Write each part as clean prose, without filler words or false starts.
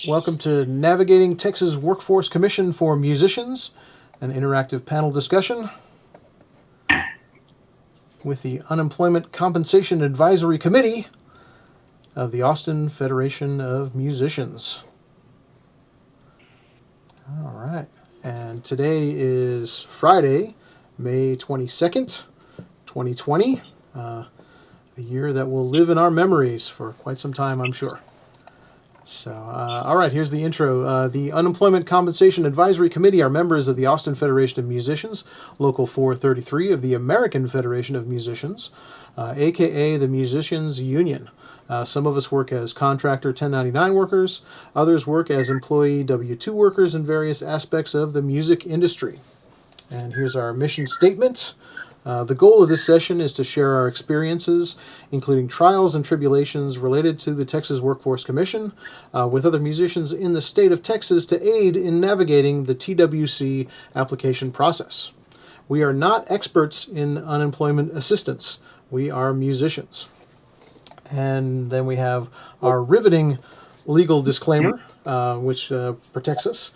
Welcome to Navigating Texas Workforce Commission for Musicians, an interactive panel discussion with the Unemployment Compensation Advisory Committee of the Austin Federation of Musicians. All right, and today is Friday, May 22nd, 2020, a year that will live in our memories for quite some time, I'm sure. So, all right, here's the intro. The Unemployment Compensation Advisory Committee are members of the Austin Federation of Musicians, Local 433 of the American Federation of Musicians, aka the Musicians Union. Some of us work as contractor 1099 workers, others work as employee W-2 workers in various aspects of the music industry. And here's our mission statement. The goal of this session is to share our experiences, including trials and tribulations related to the Texas Workforce Commission, with other musicians in the state of Texas to aid in navigating the TWC application process. We are not experts in unemployment assistance. We are musicians. And then we have our riveting legal disclaimer, which protects us.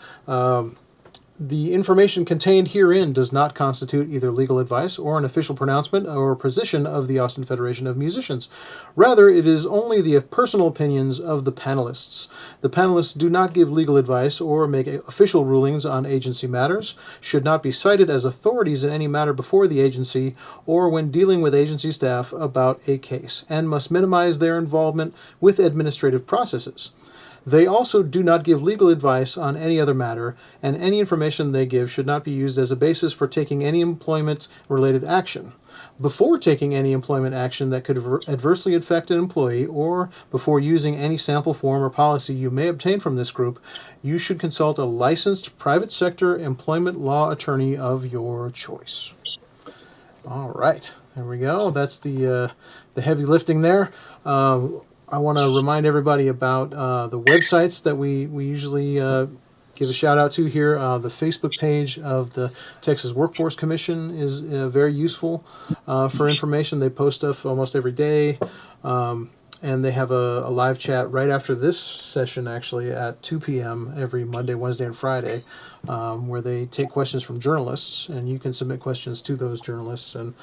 The information contained herein does not constitute either legal advice or an official pronouncement or position of the Austin Federation of Musicians. Rather, it is only the personal opinions of the panelists. The panelists do not give legal advice or make official rulings on agency matters, should not be cited as authorities in any matter before the agency or when dealing with agency staff about a case, and must minimize their involvement with administrative processes. They also do not give legal advice on any other matter, and any information they give should not be used as a basis for taking any employment-related action. Before taking any employment action that could adversely affect an employee, or before using any sample form or policy you may obtain from this group, you should consult a licensed private sector employment law attorney of your choice. All right, there we go. That's the heavy lifting there. I want to remind everybody about the websites that we usually give a shout out to here. The Facebook page of the Texas Workforce Commission is very useful for information. They post stuff almost every day. And they have a live chat right after this session, actually, at 2 p.m. every Monday, Wednesday, and Friday, where they take questions from journalists, and you can submit questions to those journalists and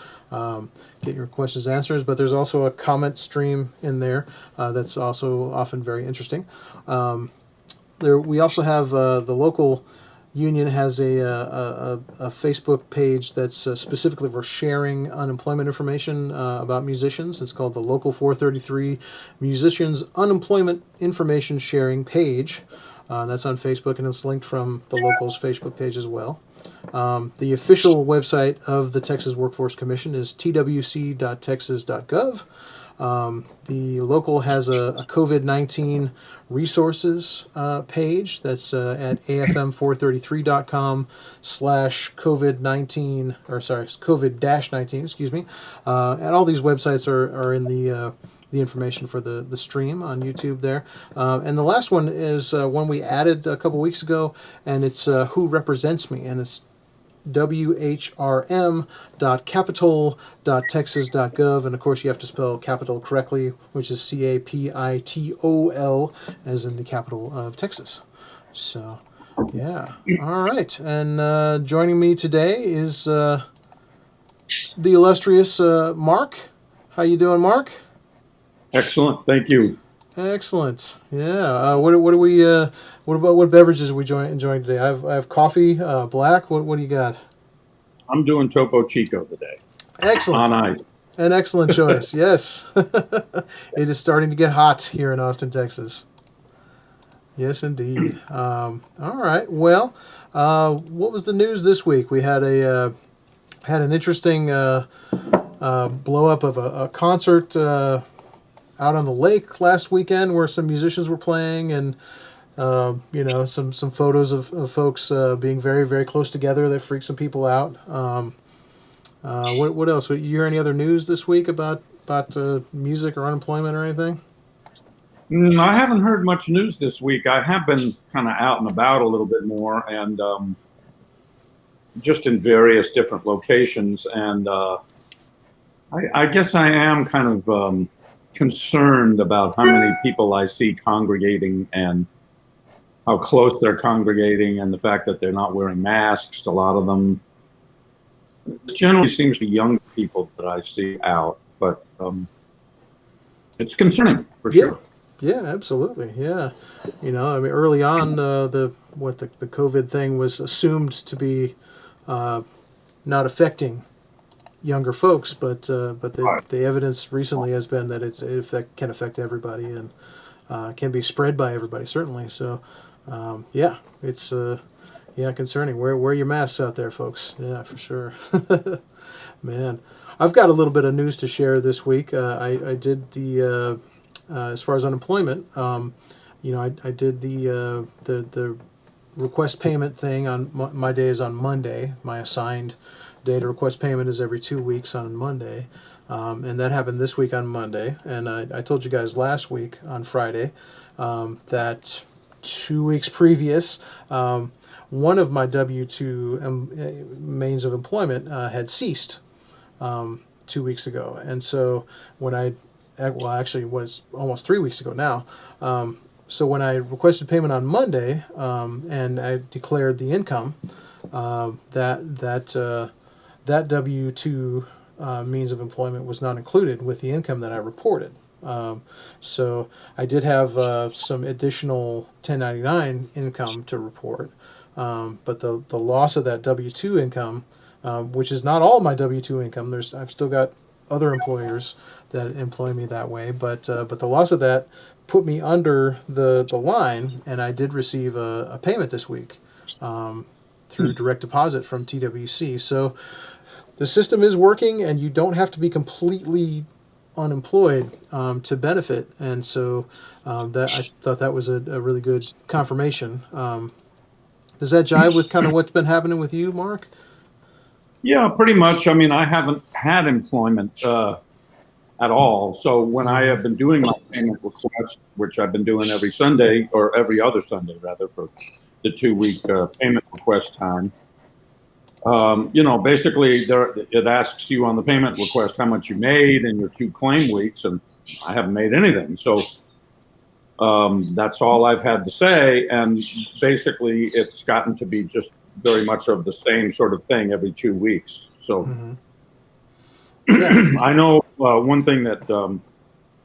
get your questions answered. But there's also a comment stream in there that's also often very interesting. We also have the local union has a Facebook page that's specifically for sharing unemployment information about musicians. It's called the Local 433 Musicians Unemployment Information Sharing Page. That's on Facebook, and it's linked from the local's Facebook page as well. The official website of the Texas Workforce Commission is twc.texas.gov. The local has a COVID-19 resources page that's at afm433.com/COVID-19, or sorry, COVID-19, excuse me. And all these websites are in the information for the stream on YouTube there. And the last one is one we added a couple weeks ago, and it's Who Represents Me, and it's whrm.capitol.texas.gov, and of course you have to spell capital correctly, which is CAPITOL, as in the capital of Texas. So, yeah. All right. And joining me today is the illustrious Mark. How you doing, Mark? Excellent. Thank you. Excellent. Yeah. What beverages are we enjoying today? I have coffee, black. What do you got? I'm doing Topo Chico today. Excellent. On ice. An excellent choice. Yes. It is starting to get hot here in Austin, Texas. Yes, indeed. All right. Well, what was the news this week? We had an interesting blow up of a concert out on the lake last weekend, where some musicians were playing, and some photos of folks being very, very close together that freaked some people out. What else? You hear any other news this week about music or unemployment or anything? I haven't heard much news this week. I have been kind of out and about a little bit more, and just in various different locations. And I guess I am kind of concerned about how many people I see congregating and how close they're congregating and the fact that they're not wearing masks. A lot of them, it generally seems to be young people that I see out, but it's concerning for Yeah, sure. yeah, absolutely. Yeah, I mean, early on, the COVID thing was assumed to be uh, not affecting younger folks, but Right. the evidence recently has been that can affect everybody and can be spread by everybody certainly. So yeah, it's yeah, concerning. Wear your masks out there, folks. Yeah, for sure. Man, I've got a little bit of news to share this week. I did as far as unemployment. I did the request payment thing on my day is on Monday. My assigned day to request payment is every 2 weeks on Monday. And that happened this week on Monday. And I told you guys last week on Friday that 2 weeks previous, one of my W 2 means of employment had ceased 2 weeks ago. And so when well, actually, it was almost 3 weeks ago now. So when I requested payment on Monday and I declared the income, that W two means of employment was not included with the income that I reported. So I did have some additional 1099 income to report, but the loss of that W two income, which is not all my W two income. I've still got other employers that employ me that way, but the loss of that put me under the line, and I did receive a payment this week through direct deposit from TWC. So the system is working, and you don't have to be completely unemployed to benefit. And so that I thought that was a really good confirmation. Does that jive with kind of what's been happening with you, Mark? Yeah, pretty much. I mean, I haven't had employment at all. So when I Mm-hmm. have been doing my payment requests, which I've been doing every Sunday or every other Sunday rather for the 2 week payment request time, basically it asks you on the payment request how much you made in your 2 claim weeks, and I haven't made anything. So that's all I've had to say. And basically, it's gotten to be just very much of the same sort of thing every 2 weeks. So Mm-hmm. Yeah. I know one thing that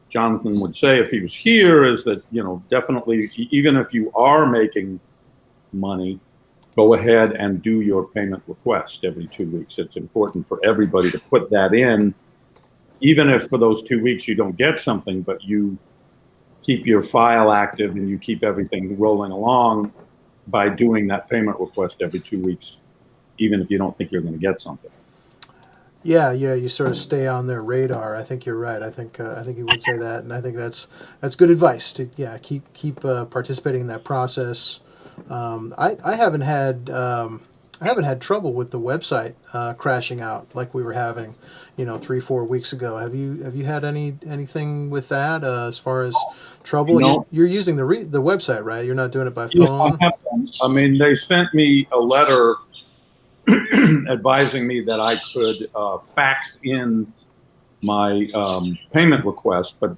Jonathan would say if he was here is that, definitely, even if you are making money, go ahead and do your payment request every 2 weeks. It's important for everybody to put that in, even if for those 2 weeks you don't get something, but you keep your file active and you keep everything rolling along by doing that payment request every 2 weeks, even if you don't think you're going to get something. Yeah, yeah, you sort of stay on their radar. I think you're right. I think you would say that, and I think that's good advice to keep participating in that process. I haven't had trouble with the website crashing out like we were having, 3-4 weeks ago. Have you had anything with that as far as trouble? No, You're using the website, right? You're not doing it by yes, I phone. have them. I mean, they sent me a letter advising me that I could fax in my payment request, but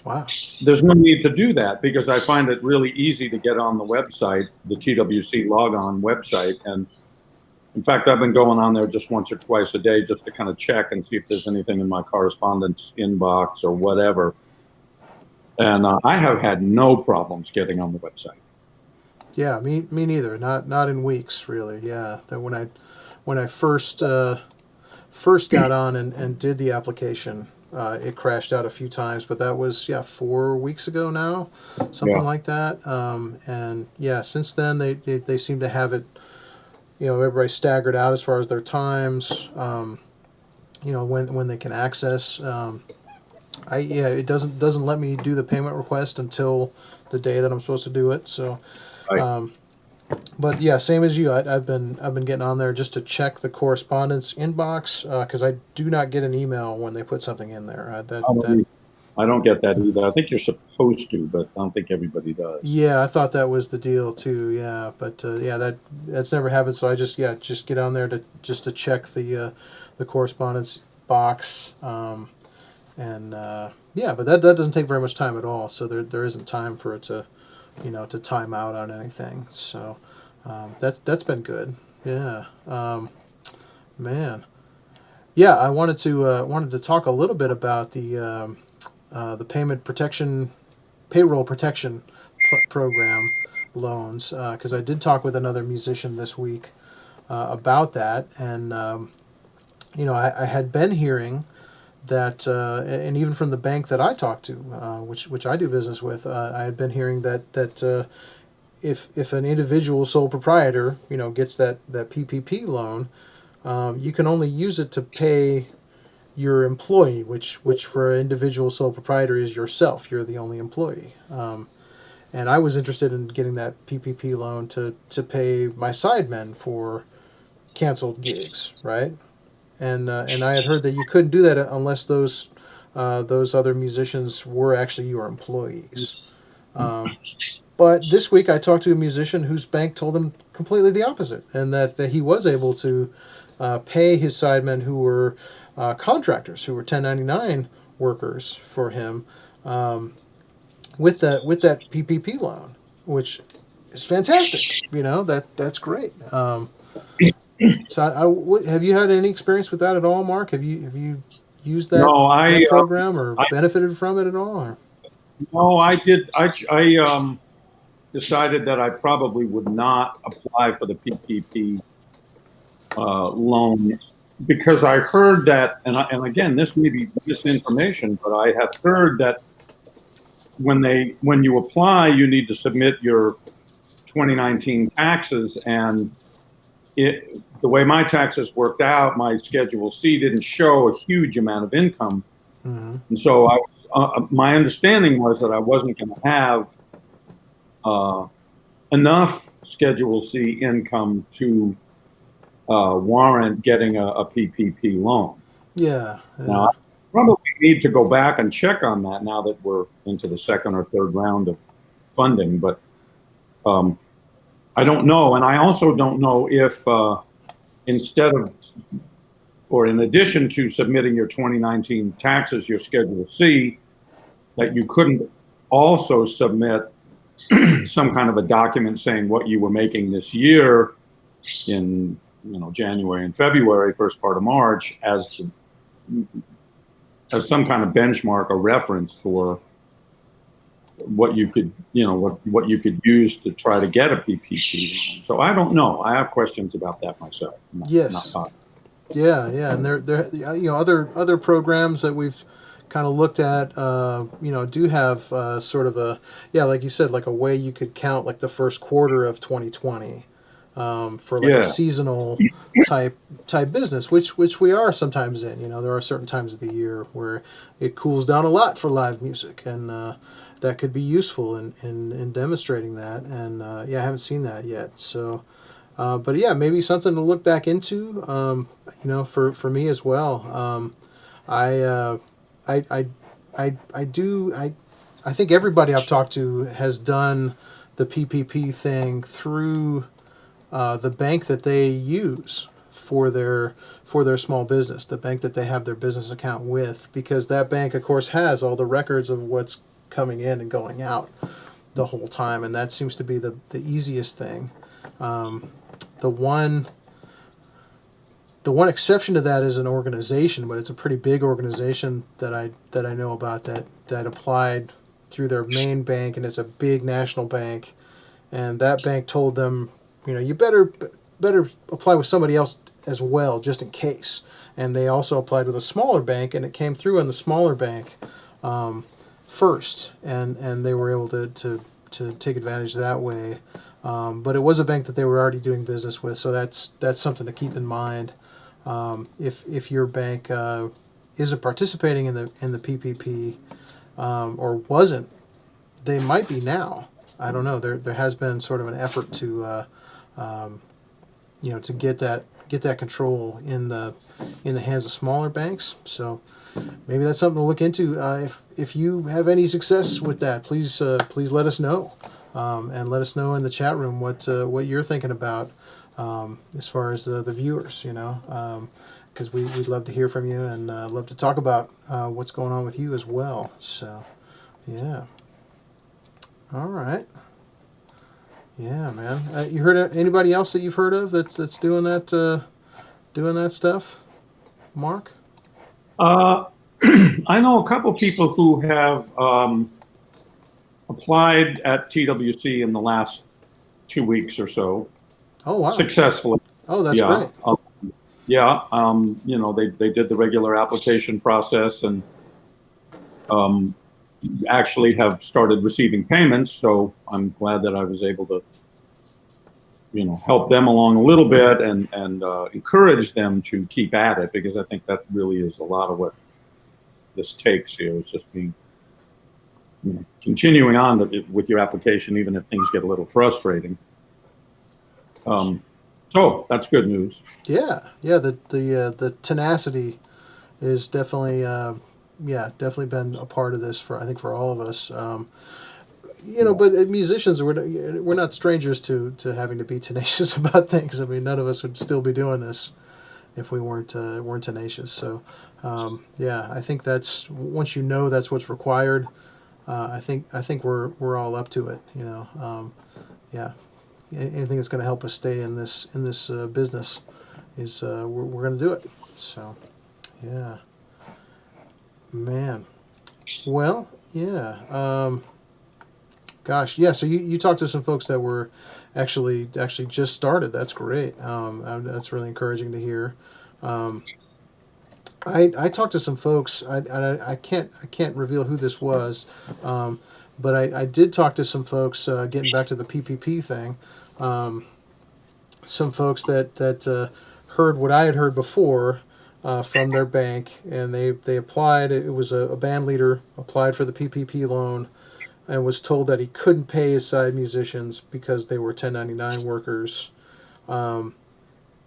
Wow. there's no need to do that because I find it really easy to get on the website, the TWC logon website. And in fact, I've been going on there just once or twice a day just to kind of check and see if there's anything in my correspondence inbox or whatever. And I have had no problems getting on the website. Yeah, me neither. Not in weeks, really. Yeah, that when I first got on and did the application, it crashed out a few times, but that was 4 weeks ago now, something Yeah. like that. And yeah, since then they seem to have it. Everybody staggered out as far as their times. When they can access. It doesn't let me do the payment request until the day that I'm supposed to do it. So. Right. Um, but yeah, same as you. I've been getting on there just to check the correspondence inbox because I do not get an email when they put something in there. I don't, I don't get that either. I think you're supposed to, but I don't think everybody does. Yeah, I thought that was the deal too. Yeah, but yeah, that's never happened. So I just get on there to check the correspondence box. And yeah, but that doesn't take very much time at all. So there isn't time for it to to time out on anything. So that's been good. Yeah, man. Yeah, I wanted to talk a little bit about the payment protection, payroll protection program loans, because I did talk with another musician this week about that, and I had been hearing that, and even from the bank that I talked to, which I do business with, I had been hearing that if an individual sole proprietor, gets that PPP loan, you can only use it to pay your employee, which for an individual sole proprietor is yourself. You're the only employee. And I was interested in getting that PPP loan to pay my sidemen for canceled gigs, right? And I had heard that you couldn't do that unless those other musicians were actually your employees. Um, but this week I talked to a musician whose bank told him completely the opposite, and that he was able to pay his sidemen who were contractors, who were 1099 workers for him, with that PPP loan, which is fantastic. That's great. So have you had any experience with that at all, Mark? Have you used that No, that program or I benefited from it at all? Or? no, I did. I decided that I probably would not apply for the PPP loan because I heard that, and again, this may be misinformation, but I had heard that when you apply, you need to submit your 2019 taxes, and the way my taxes worked out, my Schedule C didn't show a huge amount of income, Mm-hmm. and so my understanding was that I wasn't going to have uh, enough Schedule C income to warrant getting a PPP loan. Yeah, Now, yeah, I probably need to go back and check on that now that we're into the second or third round of funding, but um, I don't know. And I also don't know if instead of, or in addition to submitting your 2019 taxes, your Schedule C, that you couldn't also submit some kind of a document saying what you were making this year in January and February, first part of March, as some kind of benchmark, a reference for what you could what you could use to try to get a PPP loan. So I don't know. I have questions about that myself. Not yes, yeah, yeah. And there other programs that we've kind of looked at, do have sort of a, yeah, like you said, like a way you could count like the first quarter of 2020, for like a yeah, seasonal type type business, which we are sometimes in. There are certain times of the year where it cools down a lot for live music, and that could be useful in demonstrating that. And yeah, I haven't seen that yet. So, but yeah, maybe something to look back into. For me as well. I, uh, I, I think everybody I've talked to has done the PPP thing through the bank that they use for their small business, the bank that they have their business account with, because that bank, of course, has all the records of what's coming in and going out the whole time, and that seems to be the easiest thing. Um, the one the one exception to that is an organization, but it's a pretty big organization that I know about that applied through their main bank, and it's a big national bank, and that bank told them, you better apply with somebody else as well, just in case. And they also applied with a smaller bank, and it came through on the smaller bank um, first, and they were able to take advantage that way. But it was a bank that they were already doing business with, so that's something to keep in mind. If your bank isn't participating in the PPP, or wasn't, they might be now. I don't know. There has been sort of an effort um, to get that control in the hands of smaller banks. So maybe that's something to look into. If you have any success with that, please let us know, and let us know in the chat room what you're thinking about, as far as the viewers. Because we'd love to hear from you, and love to talk about what's going on with you as well. So yeah, all right. Yeah, man. You heard of anybody else that you've heard of that's doing that stuff, Mark? Uh, I know a couple people who have applied at TWC in the last 2 weeks or so Oh wow. successfully. Oh, that's Yeah. great. Yeah. They did the regular application process and um, actually have started receiving payments. So I'm glad that I was able to, help them along a little bit and encourage them to keep at it, because I think that really is a lot of what this takes here, is just being, continuing on with your application, even if things get a little frustrating. Um, so that's good news. Yeah, yeah. The tenacity is definitely yeah, definitely been a part of this for, I think, for all of us. Yeah. But musicians, we're not strangers to having to be tenacious about things. I mean, none of us would still be doing this if we weren't tenacious. So, yeah, I think that's, once you know that's what's required, I think we're all up to it. Yeah, anything that's going to help us stay in this business is we're going to do it. So, yeah, man. Well, yeah. Gosh, yeah. So you talked to some folks that were actually just started. That's great. That's really encouraging to hear. Um, I talked to some folks. I can't reveal who this was, um, but I did talk to some folks. Getting back to the PPP thing, um, some folks that heard what I had heard before from their bank, and they applied. It was a band leader applied for the PPP loan and was told that he couldn't pay his side musicians because they were 1099 workers. Um,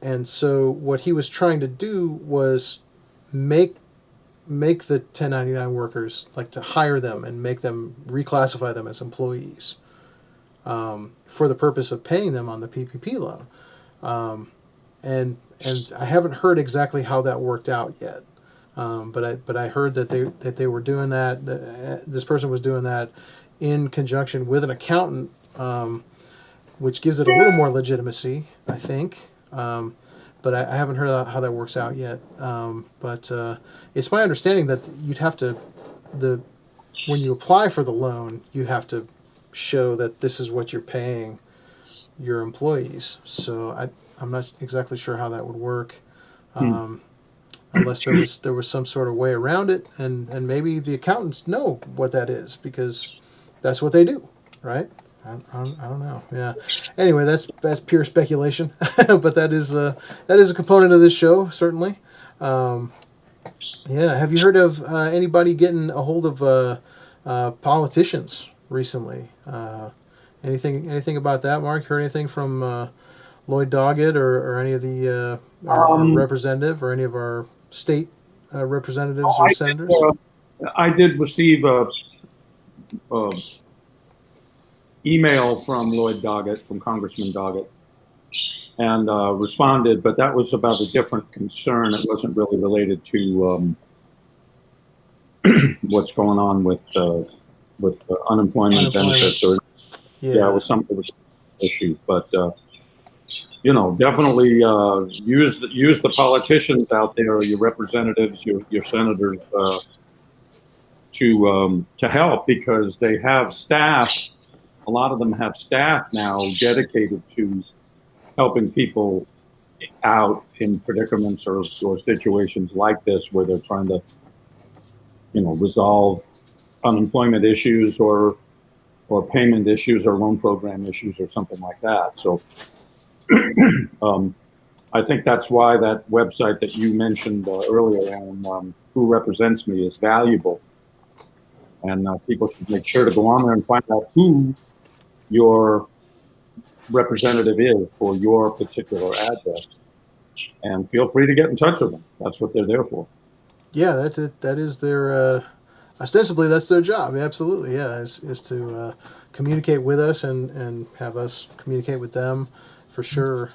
and so what he was trying to do was make make the 1099 workers, like, to hire them and make them reclassify them as employees for the purpose of paying them on the PPP loan. Um, and I haven't heard exactly how that worked out yet. But I heard that they were doing that. This person was doing that in conjunction with an accountant, which gives it a little more legitimacy, I think. But I haven't heard how that works out yet. But it's my understanding that you'd have to the when you apply for the loan, you have to show that this is what you're paying your employees. So I'm not exactly sure how that would work. Hmm. Um, Unless there was some sort of way around it, and maybe the accountants know what that is because that's what they do, right? I don't know. Yeah. Anyway, that's pure speculation, but that is a component of this show, certainly. Um, yeah. Have you heard of anybody getting a hold of politicians recently? Anything about that, Mark? Heard anything from Lloyd Doggett or any of the our Um, representative or any of our state representatives oh, or I did. senators? I did receive a email from Lloyd Doggett, from Congressman Doggett, and responded, but that was about a different concern. It wasn't really related to what's going on with unemployment Unemployment. benefits, or yeah, Yeah. it was an issue, but definitely use the politicians out there, or your representatives, your senators, to help, because they have staff. A lot of them have staff now dedicated to helping people out in predicaments or situations like this, where they're trying to resolve unemployment issues or payment issues or loan program issues or something like that. So um, I think that's why that website that you mentioned earlier on, Who Represents Me, is valuable. And people should make sure to go on there and find out who your representative is for your particular address. And feel free to get in touch with them. That's what they're there for. Yeah, that is their ostensibly that's their job. Absolutely, yeah, is to communicate with us and have us communicate with them for sure.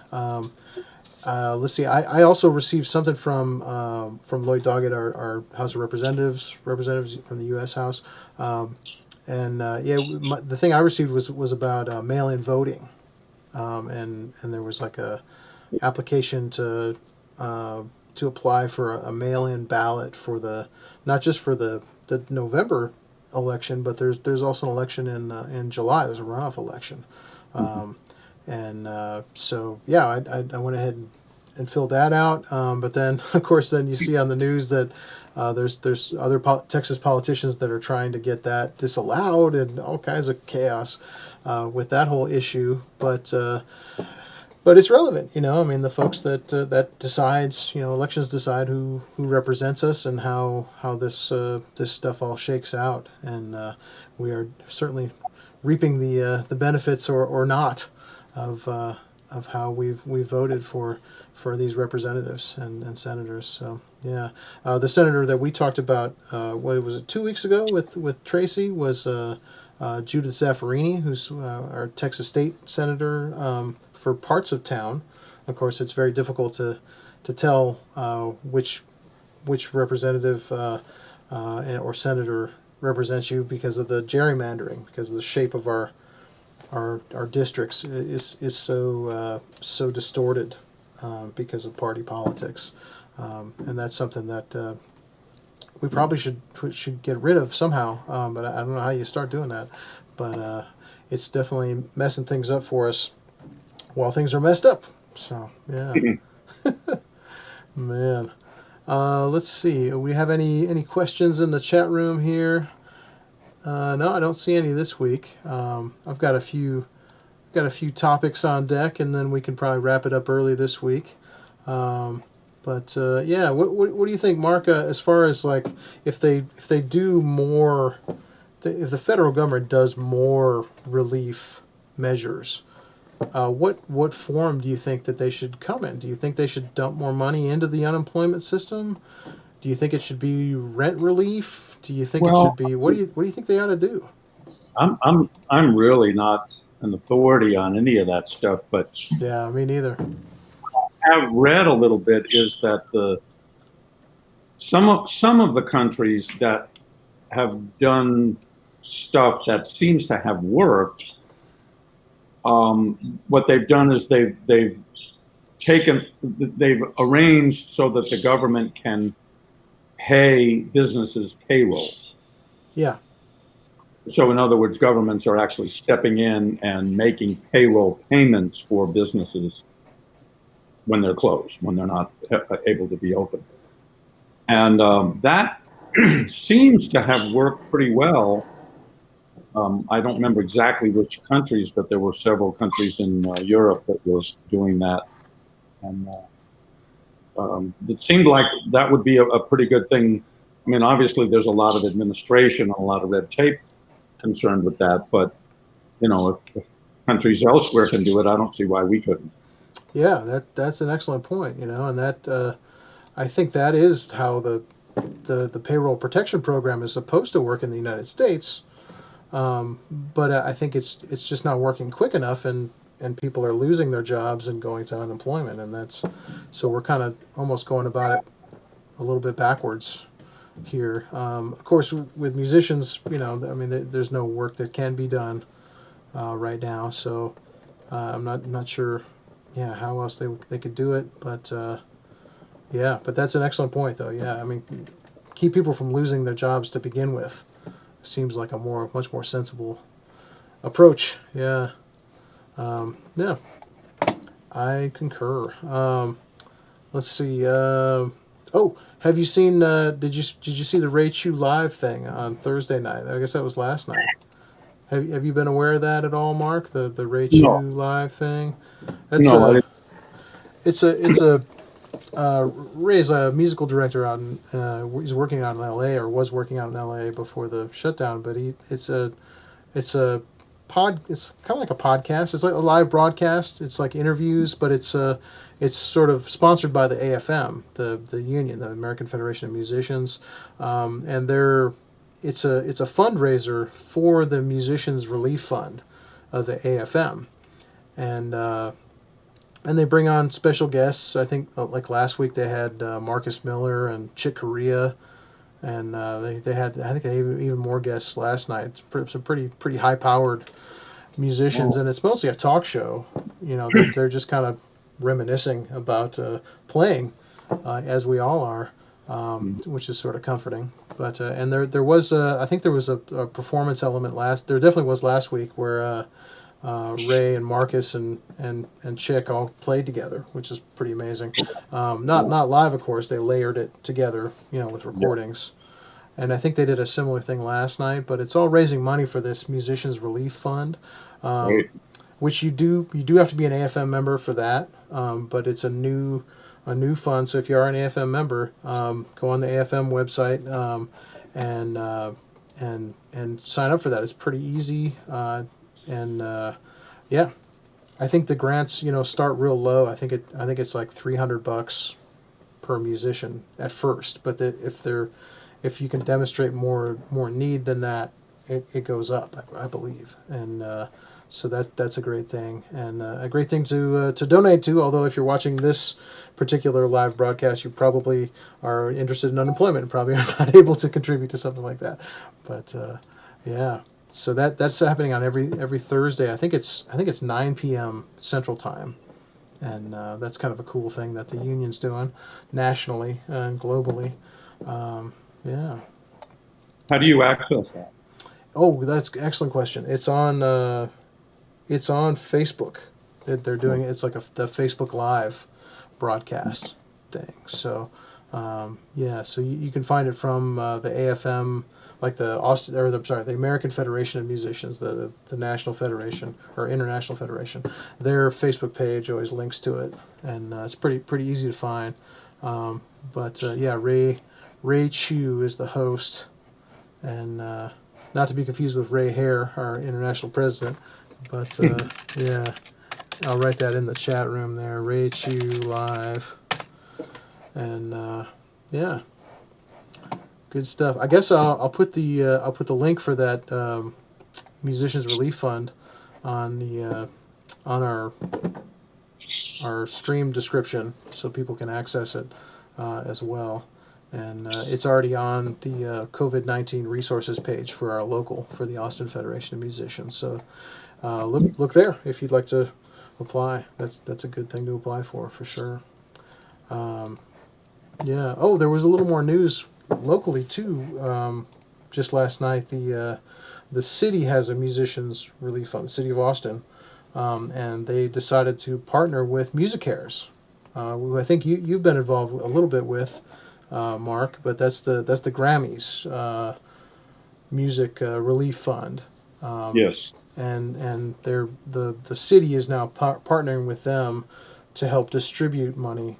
Let's see. I also received something from Lloyd Doggett, our House of representatives from the U.S. House, and yeah, the thing I received was about mail-in voting. and there was like a application uh, to apply for a mail-in ballot for the not just for the November election, but there's also an election in July. There's a runoff election, Mhm. um, and so yeah, I went ahead and filled that out. But then, of course, then you see on the news that there's other Texas politicians that are trying to get that disallowed, and all kinds of chaos with that whole issue. But it's relevant, you know. I mean, the folks that decides, you know, elections decide who represents us and how this stuff all shakes out, and we are certainly reaping the benefits or not of how we voted for these representatives and senators. So yeah, the senator that we talked about, what was it, 2 weeks ago with Tracy was. Judith Zaffarini, who's our Texas State Senator for parts of town. Of course, it's very difficult to tell which representative or senator represents you because of the gerrymandering, because of the shape of our districts is so distorted because of party politics, and that's something that we probably should get rid of somehow. But I don't know how you start doing that. But it's definitely messing things up for us while things are messed up. So yeah, man. Let's see. We have any questions in the chat room here? No, I don't see any this week. I've got a few topics on deck, and then we can probably wrap it up early this week. Um, but yeah, what do you think, Mark? As far as like if they do more, if the federal government does more relief measures, what form do you think that they should come in? Do you think they should dump more money into the unemployment system? Do you think it should be rent relief? Do you think it should Well, be what do you think they ought to do? I'm really not an authority on any of that stuff, but Yeah, me neither. have read a little bit is that the some of the countries that have done stuff that seems to have worked, what they've done is taken they've arranged so that the government can pay businesses payroll. Yeah, So in other words, governments are actually stepping in and making payroll payments for businesses when they're closed, when they're not able to be open. And that seems to have worked pretty well. I don't remember exactly which countries, but there were several countries in Europe that were doing that. And it seemed like that would be a pretty good thing. I mean, obviously, there's a lot of administration and a lot of red tape concerned with that, but you know, if countries elsewhere can do it, I don't see why we couldn't. yeah, that's an excellent point. You know, and that I think that is how the payroll protection program is supposed to work in the United States. But I think it's just not working quick enough, and people are losing their jobs and going to unemployment, and that's so we're kind of almost going about it a little bit backwards here. Of course, with musicians, you know, I mean, there's no work that can be done right now, so I'm not sure, yeah, how else they could do it, but yeah, but that's an excellent point, though. Yeah, I mean, keep people from losing their jobs to begin with seems like a much more sensible approach. Yeah. Yeah, I concur. Let's see. Oh, have you seen? Did you see the Ray Chew live thing on Thursday night? I guess that was last night. Have you been aware of that at all, Mark? The Ray No, Chew live thing. That's no, I didn't. it's a Ray's a musical director out in he's working out in L.A. or was working out in L.A. before the shutdown. But it's a it's kind of like a podcast. It's like a live broadcast. It's like interviews, but it's sort of sponsored by the AFM, the union, the American Federation of Musicians, and it's a fundraiser for the Musicians Relief Fund of the AFM, and and they bring on special guests. I think like last week they had Marcus Miller and Chick Corea, and they had I think they had even more guests last night. It's some pretty high powered musicians, Oh, and it's mostly a talk show. They're just kind of reminiscing about playing, as we all are, which is sort of comforting. But and there was I think there was a performance element last. There definitely was last week where Ray and Marcus and Chick all played together, which is pretty amazing. Not live, of course. They layered it together, with yeah, recordings. And I think they did a similar thing last night. But it's all raising money for this Musicians Relief Fund, right. which you do have to be an AFM member for that. But it's a new fund. So if you are an AFM member, go on the AFM website, and and sign up for that. It's pretty easy, and yeah, I think the grants start real low. I think it's like $300 per musician at first, but if you can demonstrate more need than that, it goes up, I believe, and so that's a great thing, and a great thing to donate to. Although if you're watching this particular live broadcast, you probably are interested in unemployment and probably are not able to contribute to something like that. But yeah, so that's happening on every Thursday. I think it's 9 p.m. Central Time, and that's kind of a cool thing that the union's doing nationally and globally. Yeah. How do you access that? Oh, that's an excellent question. It's on Facebook. They're doing it's like the Facebook Live broadcast thing. So yeah, so you can find it from the AFM, like the Austin or the American Federation of Musicians, the National Federation or International Federation. Their Facebook page always links to it, and it's pretty easy to find. But yeah, Ray Chu is the host, and not to be confused with Ray Hare, our international president. But yeah, I'll write that in the chat room there. Ray Chu live, and yeah, good stuff. I guess I'll put the link for that Musicians Relief Fund on the on our stream description so people can access it as well. And it's already on the COVID-19 resources page for our local, for the Austin Federation of Musicians. So look there if you'd like to apply. That's a good thing to apply for sure. Um, yeah. Oh, there was a little more news locally too. Just last night, the city has a musicians relief fund, the city of Austin, and they decided to partner with MusiCares, who I think you've been involved a little bit with, Mark. But that's the Grammys music relief fund. Um, Yes. and the city is now partnering with them to help distribute money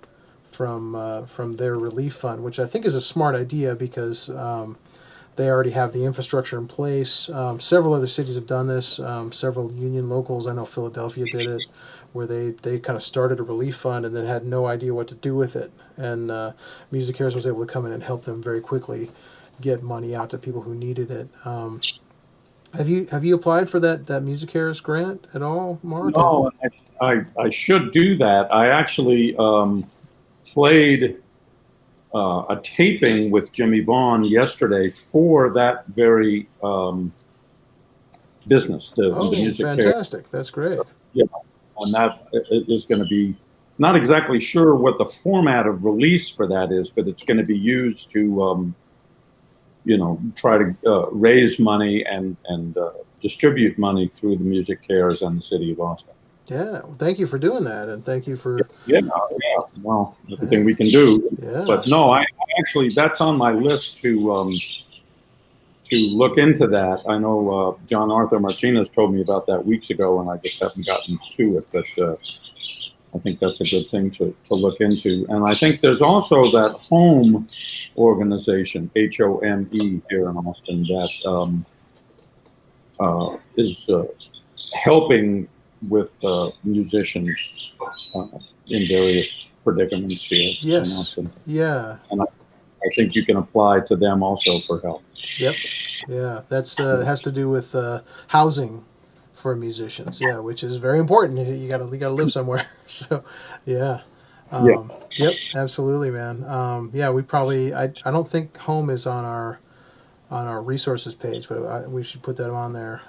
from their relief fund, which I think is a smart idea because they already have the infrastructure in place. Several other cities have done this. Several union locals, I know Philadelphia did it, where they kind of started a relief fund and then had no idea what to do with it. And MusiCares was able to come in and help them very quickly get money out to people who needed it. Have you applied for that MusiCares grant at all, Mark? No, I should do that. I actually played a taping with Jimmy Vaughn yesterday for that very business, the Oh, music care. fantastic! That's great. Yeah, and that is going to be not exactly sure what the format of release for that is, but it's going to be used to try to raise money and distribute money through the Music Cares and the City of Austin. Yeah, well, thank you for doing that, and thank you for Yeah, yeah. Well, everything yeah, we can do. yeah. But no, I actually that's on my list to look into that. I know John Arthur Martinez told me about that weeks ago, and I just haven't gotten to it. But I think that's a good thing to look into. And I think there's also that home organization, HOME, here in Austin, that is helping with musicians in various predicaments here in Yes, Austin. yeah, And I think you can apply to them also for help. yep, yeah. That's has to do with housing for musicians. Yeah, which is very important. You gotta live somewhere. So, yeah. Yeah. Yep, absolutely, man. Yeah, we probably. I don't think home is on our on our resources page, but we should put that on there.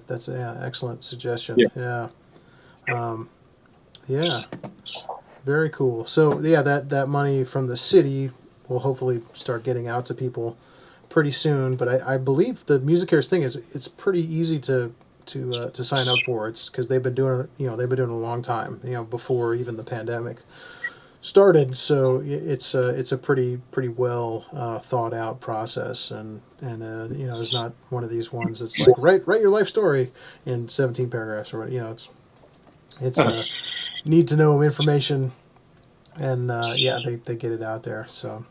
That's an excellent suggestion. Yeah. Yeah. Um, yeah. Very cool. So yeah, that money from the city will hopefully start getting out to people pretty soon. But I believe the MusiCares thing is it's pretty easy to sign up for. It's because they've been doing it. They've been doing it a long time. Before even the pandemic started. So it's a pretty well thought out process, and it's not one of these ones that's like write your life story in 17 paragraphs or what. It's need to know information, and yeah, they get it out there. So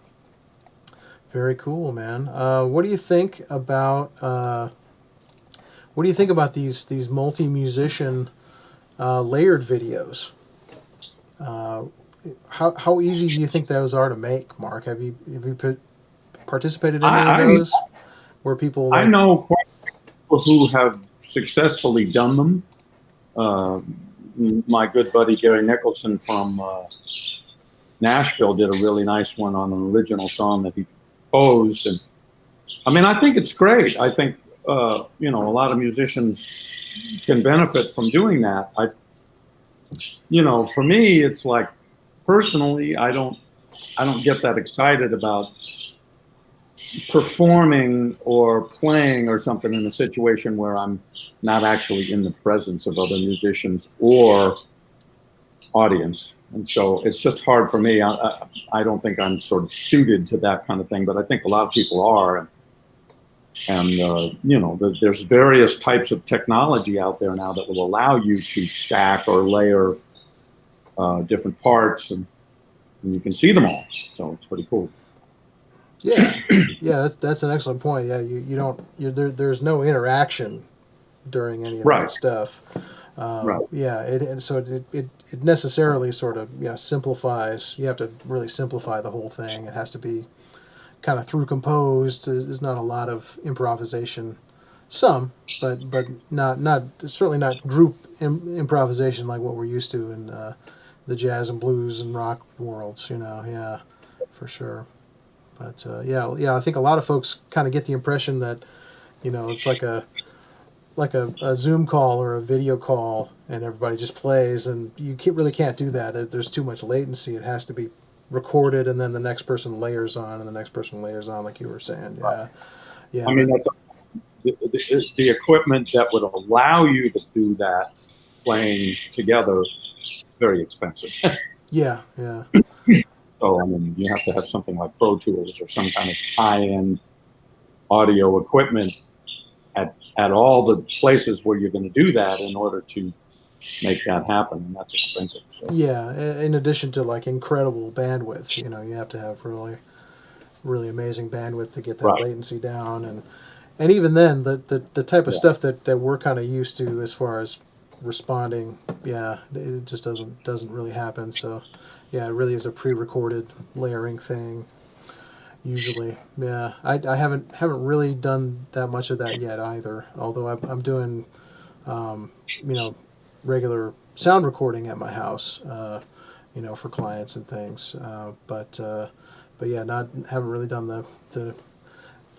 very cool, man. What do you think about these multi musician layered videos? Uh, how easy do you think those are to make, Mark? Have you participated in any of I those where people I like? know quite a few people who have successfully done them. Uh, my good buddy Gary Nicholson from Nashville did a really nice one on an original song that he composed, and I mean, I think it's great. I think a lot of musicians can benefit from doing that. For me, it's like personally, I don't get that excited about performing or playing or something in a situation where I'm not actually in the presence of other musicians or audience. And so it's just hard for me. I don't think I'm sort of suited to that kind of thing, but I think a lot of people are. And there's various types of technology out there now that will allow you to stack or layer different parts, and you can see them all. So it's pretty cool. Yeah, yeah, that's an excellent point. Yeah, you don't there's no interaction during any of that Right, stuff. right. Yeah, and so it necessarily sort of simplifies. You have to really simplify the whole thing. It has to be kind of through composed. There's not a lot of improvisation. Some, but not certainly not group improvisation like what we're used to in the jazz and blues and rock worlds. Yeah, for sure. But yeah, I think a lot of folks kind of get the impression that it's like a Zoom call or a video call, and everybody just plays, and really can't do that. There's too much latency. It has to be recorded, and then the next person layers on, and the next person layers on, like you were saying. Yeah, I yeah, mean, the equipment that would allow you to do that playing together is very expensive. yeah, yeah, So, I mean, you have to have something like Pro Tools or some kind of high-end audio equipment at all the places where you're going to do that in order to make that happen, and that's expensive. So, yeah. In addition to like incredible bandwidth, you have to have really amazing bandwidth to get that right. latency down, and even then, the type of Yeah. stuff that we're kind of used to as far as responding, yeah, it just doesn't really happen. So, yeah, it really is a pre-recorded layering thing usually. Yeah, I haven't really done that much of that yet either. Although I'm doing, um, you know, regular sound recording at my house, for clients and things. But yeah, not haven't really done the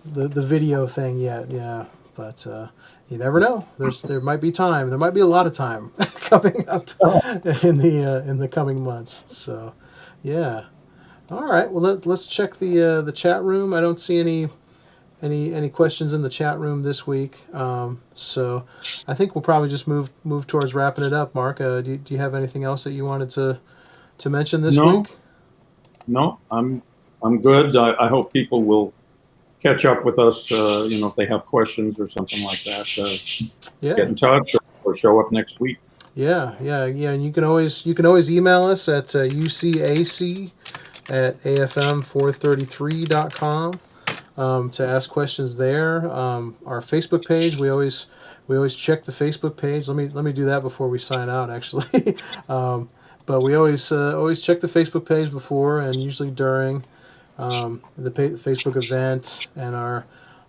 video thing yet. Yeah, but you never know. There might be time. There might be a lot of time coming up in the coming months. So, yeah. All right. Well, let's check the chat room. I don't see any questions in the chat room this week. So, I think we'll probably just move towards wrapping it up. Mark, do you have anything else that you wanted to mention this No, week? no, I'm good. I hope people will catch up with us. If they have questions or something like that, get Yeah. in touch or show up next week. Yeah. And you can always email us at ucac@afm433.com to ask questions there. Our Facebook page, we always check the Facebook page. Let me do that before we sign out, actually. But we always check the Facebook page before and usually during the Facebook event, and our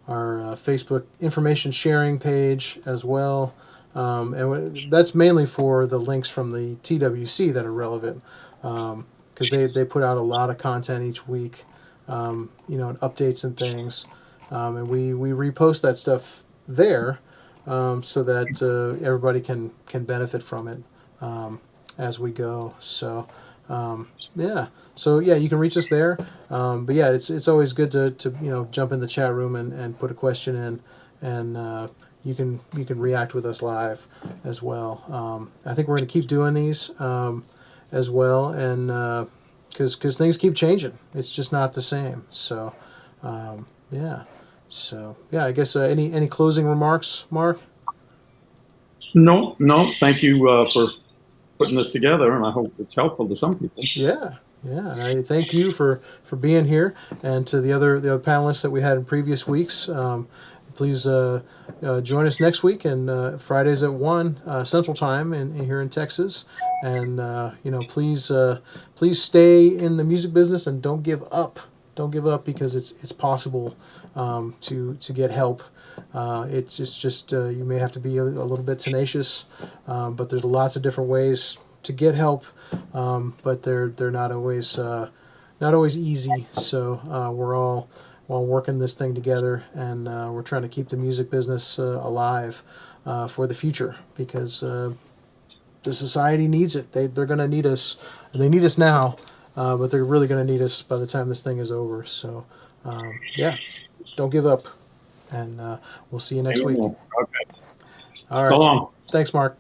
Facebook information sharing page as well. That's mainly for the links from the TWC that are relevant, because they put out a lot of content each week, and updates and things. and we repost that stuff there, so that everybody can benefit from it, as we go. So. Yeah, so yeah, you can reach us there. But yeah, it's always good to jump in the chat room and put a question in, and you can react with us live as well. I think we're going to keep doing these, as well, and because things keep changing, it's just not the same. So yeah, so yeah, I guess any closing remarks, Mark? No, no, thank you for putting this together, and I hope it's helpful to some people. Yeah, yeah, and I thank you for being here, and to the other panelists that we had in previous weeks. Please join us next week, and Fridays at 1 Central Time here in Texas. And please stay in the music business and don't give up. Don't give up, because it's possible, to get help. It's just you may have to be a little bit tenacious, but there's lots of different ways to get help, but they're not always easy. So we're all working this thing together, and we're trying to keep the music business alive for the future, because the society needs it. They're going to need us. They need us now, but they're really going to need us by the time this thing is over. So yeah, don't give up, and we'll see you next week. Okay, All so right. long. Thanks, Mark.